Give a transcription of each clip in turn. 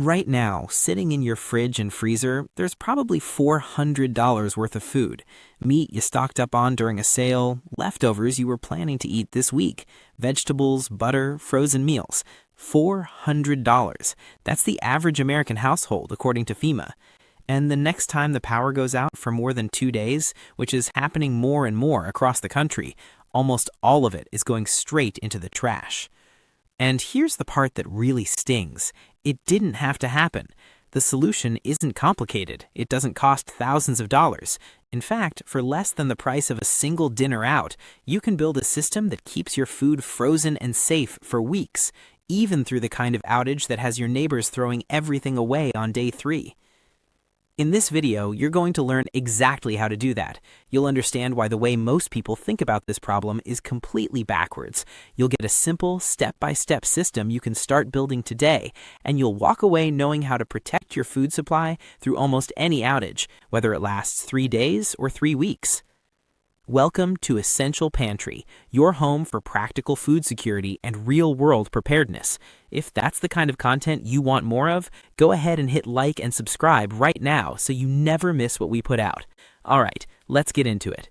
Right now, sitting in your fridge and freezer, there's probably $400 worth of food. Meat you stocked up on during a sale, leftovers you were planning to eat this week, vegetables, butter, frozen meals. $400. That's the average American household, according to FEMA. And the next time the power goes out for more than 2 days, which is happening more and more across the country, almost all of it is going straight into the trash. And here's the part that really stings. It didn't have to happen. The solution isn't complicated. It doesn't cost thousands of dollars. In fact, for less than the price of a single dinner out, you can build a system that keeps your food frozen and safe for weeks, even through the kind of outage that has your neighbors throwing everything away on day 3. In this video, you're going to learn exactly how to do that. You'll understand why the way most people think about this problem is completely backwards. You'll get a simple, step-by-step system you can start building today, and you'll walk away knowing how to protect your food supply through almost any outage, whether it lasts 3 days or 3 weeks. Welcome to Essential Pantry, your home for practical food security and real-world preparedness. If that's the kind of content you want more of, go ahead and hit like and subscribe right now so you never miss what we put out. All right, let's get into it.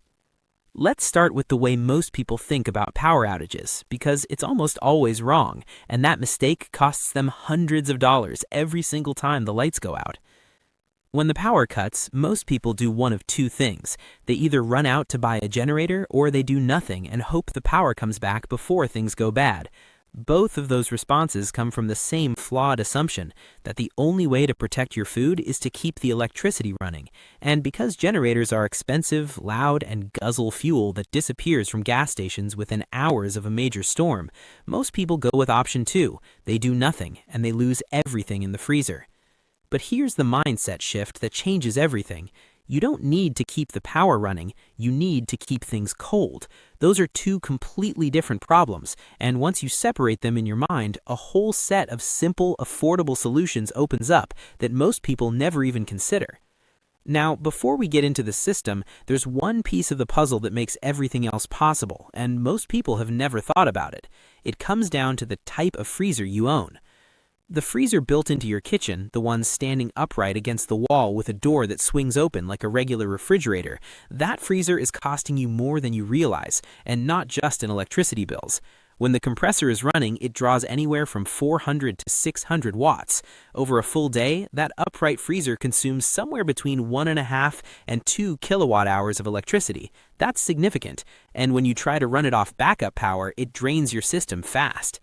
Let's start with the way most people think about power outages, because it's almost always wrong, and that mistake costs them hundreds of dollars every single time the lights go out. When the power cuts, most people do one of 2 things. They either run out to buy a generator or they do nothing and hope the power comes back before things go bad. Both of those responses come from the same flawed assumption that the only way to protect your food is to keep the electricity running. And because generators are expensive, loud, and guzzle fuel that disappears from gas stations within hours of a major storm, most people go with option 2. They do nothing and they lose everything in the freezer. But here's the mindset shift that changes everything. You don't need to keep the power running, you need to keep things cold. Those are 2 completely different problems, and once you separate them in your mind, a whole set of simple, affordable solutions opens up that most people never even consider. Now, before we get into the system, there's one piece of the puzzle that makes everything else possible, and most people have never thought about it. It comes down to the type of freezer you own. The freezer built into your kitchen, the one standing upright against the wall with a door that swings open like a regular refrigerator, that freezer is costing you more than you realize, and not just in electricity bills. When the compressor is running, it draws anywhere from 400 to 600 watts. Over a full day, that upright freezer consumes somewhere between 1.5 and 2 kilowatt hours of electricity. That's significant, and when you try to run it off backup power, it drains your system fast.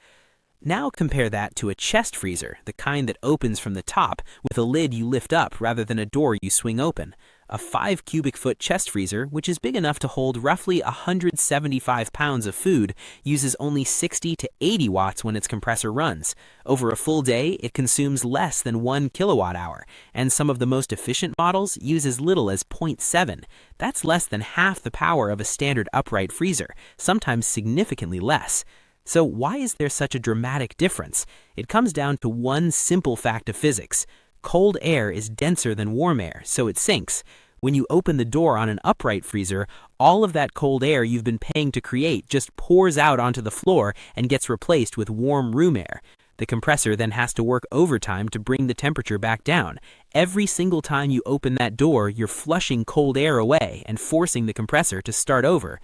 Now compare that to a chest freezer, the kind that opens from the top with a lid you lift up rather than a door you swing open. A 5 cubic foot chest freezer, which is big enough to hold roughly 175 pounds of food, uses only 60 to 80 watts when its compressor runs. Over a full day, it consumes less than 1 kilowatt hour, and some of the most efficient models use as little as 0.7. That's less than half the power of a standard upright freezer, sometimes significantly less. So why is there such a dramatic difference? It comes down to one simple fact of physics. Cold air is denser than warm air, so it sinks. When you open the door on an upright freezer, all of that cold air you've been paying to create just pours out onto the floor and gets replaced with warm room air. The compressor then has to work overtime to bring the temperature back down. Every single time you open that door, you're flushing cold air away and forcing the compressor to start over.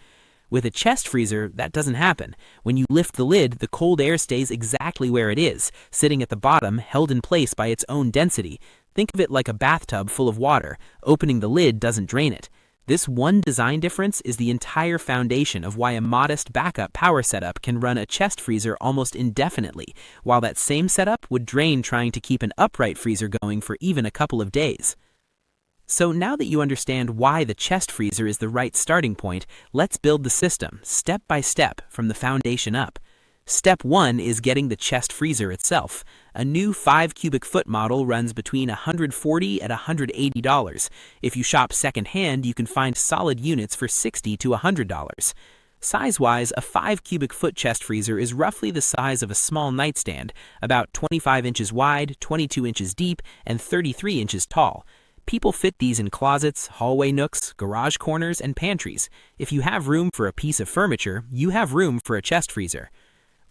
With a chest freezer, that doesn't happen. When you lift the lid, the cold air stays exactly where it is, sitting at the bottom, held in place by its own density. Think of it like a bathtub full of water. Opening the lid doesn't drain it. This one design difference is the entire foundation of why a modest backup power setup can run a chest freezer almost indefinitely, while that same setup would drain trying to keep an upright freezer going for even a couple of days. So now that you understand why the chest freezer is the right starting point, let's build the system, step by step, from the foundation up. Step 1 is getting the chest freezer itself. A new 5 cubic foot model runs between $140 and $180. If you shop secondhand, you can find solid units for $60 to $100. Size-wise, a 5 cubic foot chest freezer is roughly the size of a small nightstand, about 25 inches wide, 22 inches deep, and 33 inches tall. People fit these in closets, hallway nooks, garage corners, and pantries. If you have room for a piece of furniture, you have room for a chest freezer.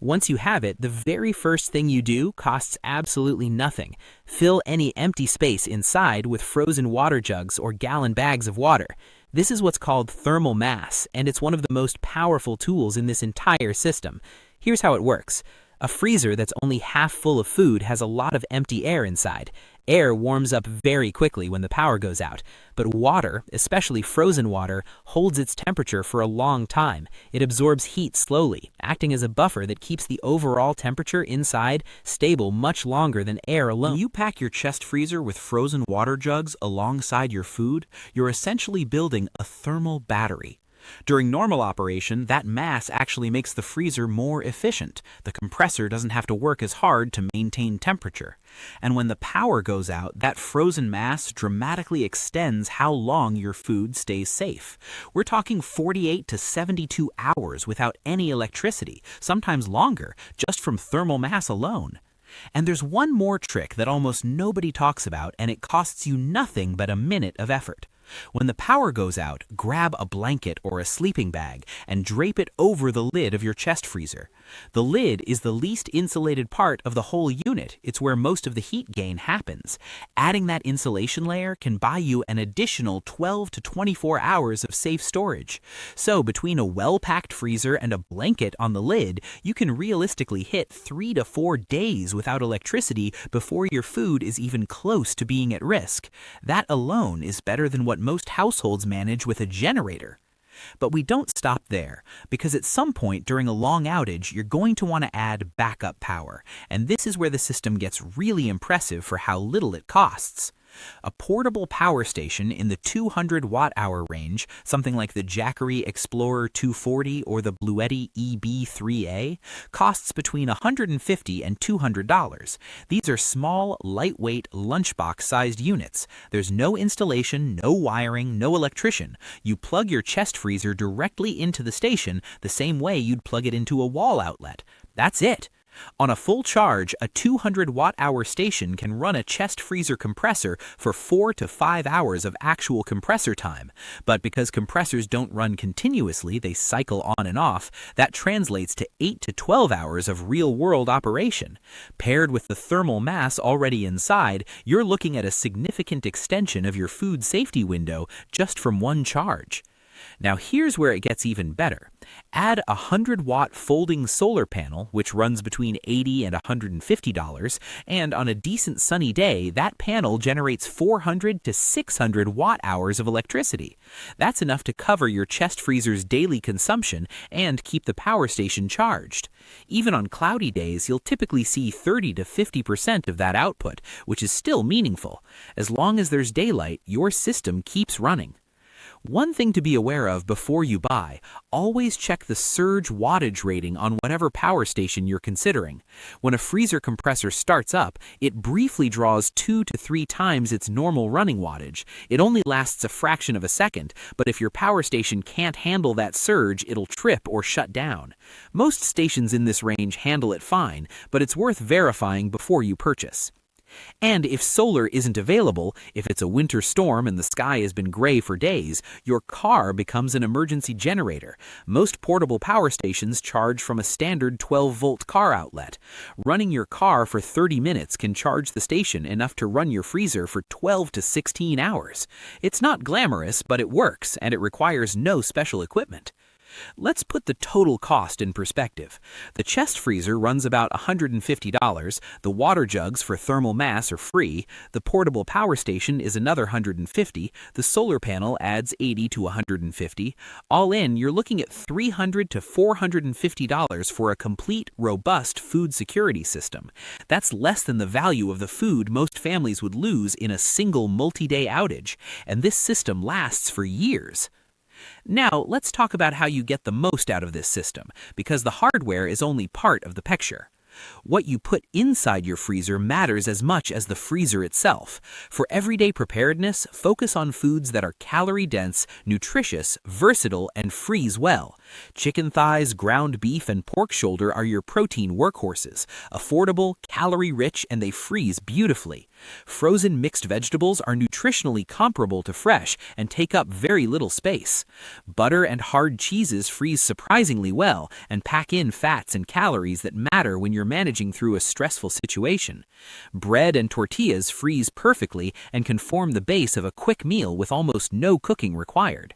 Once you have it, the very first thing you do costs absolutely nothing. Fill any empty space inside with frozen water jugs or gallon bags of water. This is what's called thermal mass, and it's one of the most powerful tools in this entire system. Here's how it works. A freezer that's only half full of food has a lot of empty air inside. Air warms up very quickly when the power goes out, but water, especially frozen water, holds its temperature for a long time. It absorbs heat slowly, acting as a buffer that keeps the overall temperature inside stable much longer than air alone. When you pack your chest freezer with frozen water jugs alongside your food, you're essentially building a thermal battery. During normal operation, that mass actually makes the freezer more efficient. The compressor doesn't have to work as hard to maintain temperature. And when the power goes out, that frozen mass dramatically extends how long your food stays safe. We're talking 48 to 72 hours without any electricity, sometimes longer, just from thermal mass alone. And there's one more trick that almost nobody talks about, and it costs you nothing but a minute of effort. When the power goes out, grab a blanket or a sleeping bag and drape it over the lid of your chest freezer. The lid is the least insulated part of the whole unit. It's where most of the heat gain happens. Adding that insulation layer can buy you an additional 12 to 24 hours of safe storage. So between a well-packed freezer and a blanket on the lid, you can realistically hit 3 to 4 days without electricity before your food is even close to being at risk. That alone is better than what most households manage with a generator. But we don't stop there, because at some point during a long outage, you're going to want to add backup power, and this is where the system gets really impressive for how little it costs. A portable power station in the 200 watt-hour range, something like the Jackery Explorer 240 or the Bluetti EB3A, costs between $150 and $200. These are small, lightweight, lunchbox-sized units. There's no installation, no wiring, no electrician. You plug your chest freezer directly into the station the same way you'd plug it into a wall outlet. That's it. On a full charge, a 200 watt-hour station can run a chest freezer compressor for 4 to 5 hours of actual compressor time. But because compressors don't run continuously, they cycle on and off, that translates to 8 to 12 hours of real-world operation. Paired with the thermal mass already inside, you're looking at a significant extension of your food safety window just from one charge. Now here's where it gets even better. Add a 100-watt folding solar panel, which runs between $80 and $150, and on a decent sunny day, that panel generates 400 to 600 watt-hours of electricity. That's enough to cover your chest freezer's daily consumption and keep the power station charged. Even on cloudy days, you'll typically see 30 to 50% of that output, which is still meaningful. As long as there's daylight, your system keeps running. One thing to be aware of before you buy, always check the surge wattage rating on whatever power station you're considering. When a freezer compressor starts up, it briefly draws 2 to 3 times its normal running wattage. It only lasts a fraction of a second, but if your power station can't handle that surge, it'll trip or shut down. Most stations in this range handle it fine, but it's worth verifying before you purchase. And if solar isn't available, if it's a winter storm and the sky has been gray for days, your car becomes an emergency generator. Most portable power stations charge from a standard 12-volt car outlet. Running your car for 30 minutes can charge the station enough to run your freezer for 12 to 16 hours. It's not glamorous, but it works, and it requires no special equipment. Let's put the total cost in perspective. The chest freezer runs about $150, the water jugs for thermal mass are free, the portable power station is another $150, the solar panel adds $80 to $150. All in, you're looking at $300 to $450 for a complete, robust food security system. That's less than the value of the food most families would lose in a single multi-day outage, and this system lasts for years. Now, let's talk about how you get the most out of this system, because the hardware is only part of the picture. What you put inside your freezer matters as much as the freezer itself. For everyday preparedness, focus on foods that are calorie-dense, nutritious, versatile, and freeze well. Chicken thighs, ground beef, and pork shoulder are your protein workhorses, affordable, calorie-rich, and they freeze beautifully. Frozen mixed vegetables are nutritionally comparable to fresh and take up very little space. Butter and hard cheeses freeze surprisingly well and pack in fats and calories that matter when you're managing through a stressful situation. Bread and tortillas freeze perfectly and can form the base of a quick meal with almost no cooking required.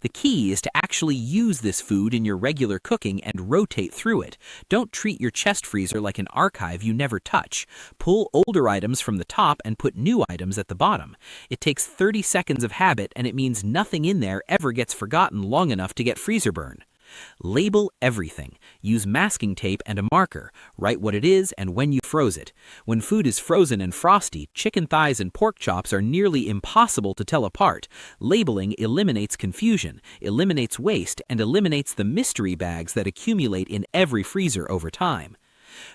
The key is to actually use this food in your regular cooking and rotate through it. Don't treat your chest freezer like an archive you never touch. Pull older items from the top and put new items at the bottom. It takes 30 seconds of habit, and it means nothing in there ever gets forgotten long enough to get freezer burn. Label everything. Use masking tape and a marker. Write what it is and when you froze it. When food is frozen and frosty, chicken thighs and pork chops are nearly impossible to tell apart. Labeling eliminates confusion, eliminates waste, and eliminates the mystery bags that accumulate in every freezer over time.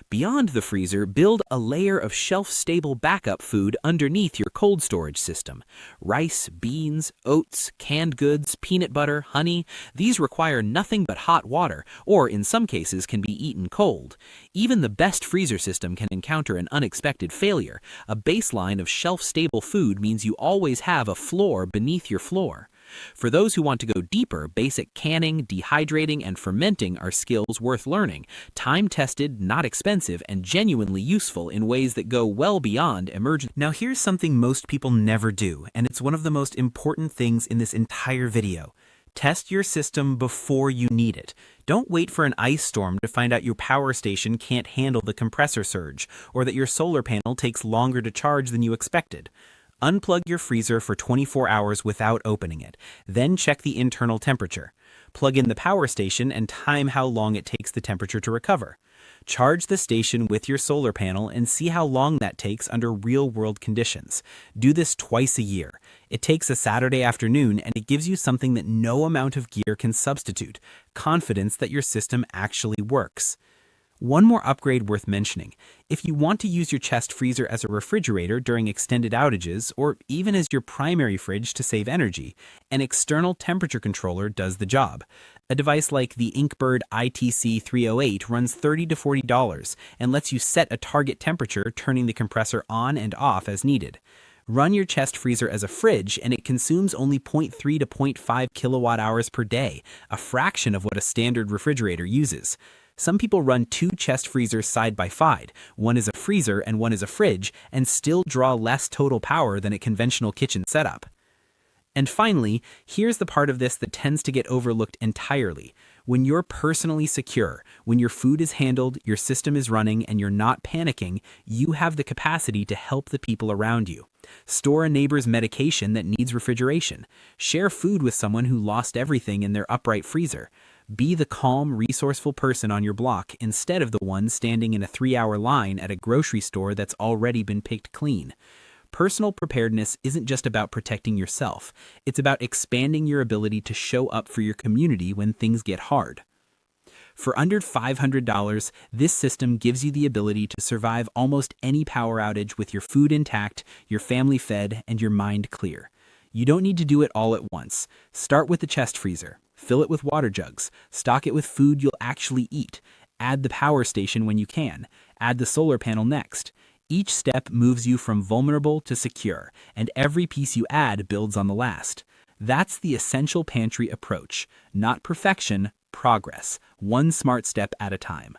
Beyond the freezer, build a layer of shelf-stable backup food underneath your cold storage system. Rice, beans, oats, canned goods, peanut butter, honey, these require nothing but hot water, or in some cases can be eaten cold. Even the best freezer system can encounter an unexpected failure. A baseline of shelf-stable food means you always have a floor beneath your floor. For those who want to go deeper, basic canning, dehydrating, and fermenting are skills worth learning, time-tested, not expensive, and genuinely useful in ways that go well beyond emergency. Now here's something most people never do, and it's one of the most important things in this entire video. Test your system before you need it. Don't wait for an ice storm to find out your power station can't handle the compressor surge, or that your solar panel takes longer to charge than you expected. Unplug your freezer for 24 hours without opening it. Then check the internal temperature. Plug in the power station and time how long it takes the temperature to recover. Charge the station with your solar panel and see how long that takes under real-world conditions. Do this twice a year. It takes a Saturday afternoon, and it gives you something that no amount of gear can substitute: confidence that your system actually works. One more upgrade worth mentioning. If you want to use your chest freezer as a refrigerator during extended outages, or even as your primary fridge to save energy, an external temperature controller does the job. A device like the Inkbird ITC308 runs $30 to $40 and lets you set a target temperature, turning the compressor on and off as needed. Run your chest freezer as a fridge, and it consumes only 0.3 to 0.5 kilowatt hours per day, a fraction of what a standard refrigerator uses. Some people run two chest freezers side by side, one is a freezer and one is a fridge, and still draw less total power than a conventional kitchen setup. And finally, here's the part of this that tends to get overlooked entirely. When you're personally secure, when your food is handled, your system is running, and you're not panicking, you have the capacity to help the people around you. Store a neighbor's medication that needs refrigeration. Share food with someone who lost everything in their upright freezer. Be the calm, resourceful person on your block instead of the one standing in a 3-hour line at a grocery store that's already been picked clean. Personal preparedness isn't just about protecting yourself. It's about expanding your ability to show up for your community when things get hard. For under $500, this system gives you the ability to survive almost any power outage with your food intact, your family fed, and your mind clear. You don't need to do it all at once. Start with the chest freezer. Fill it with water jugs. Stock it with food you'll actually eat. Add the power station when you can. Add the solar panel next. Each step moves you from vulnerable to secure, and every piece you add builds on the last. That's the essential pantry approach. Not perfection, progress. One smart step at a time.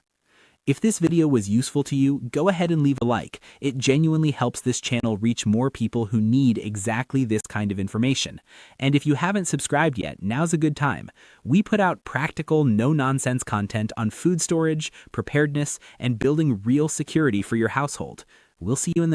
If this video was useful to you, go ahead and leave a like. It genuinely helps this channel reach more people who need exactly this kind of information. And if you haven't subscribed yet, now's a good time. We put out practical, no-nonsense content on food storage, preparedness, and building real security for your household. We'll see you in the next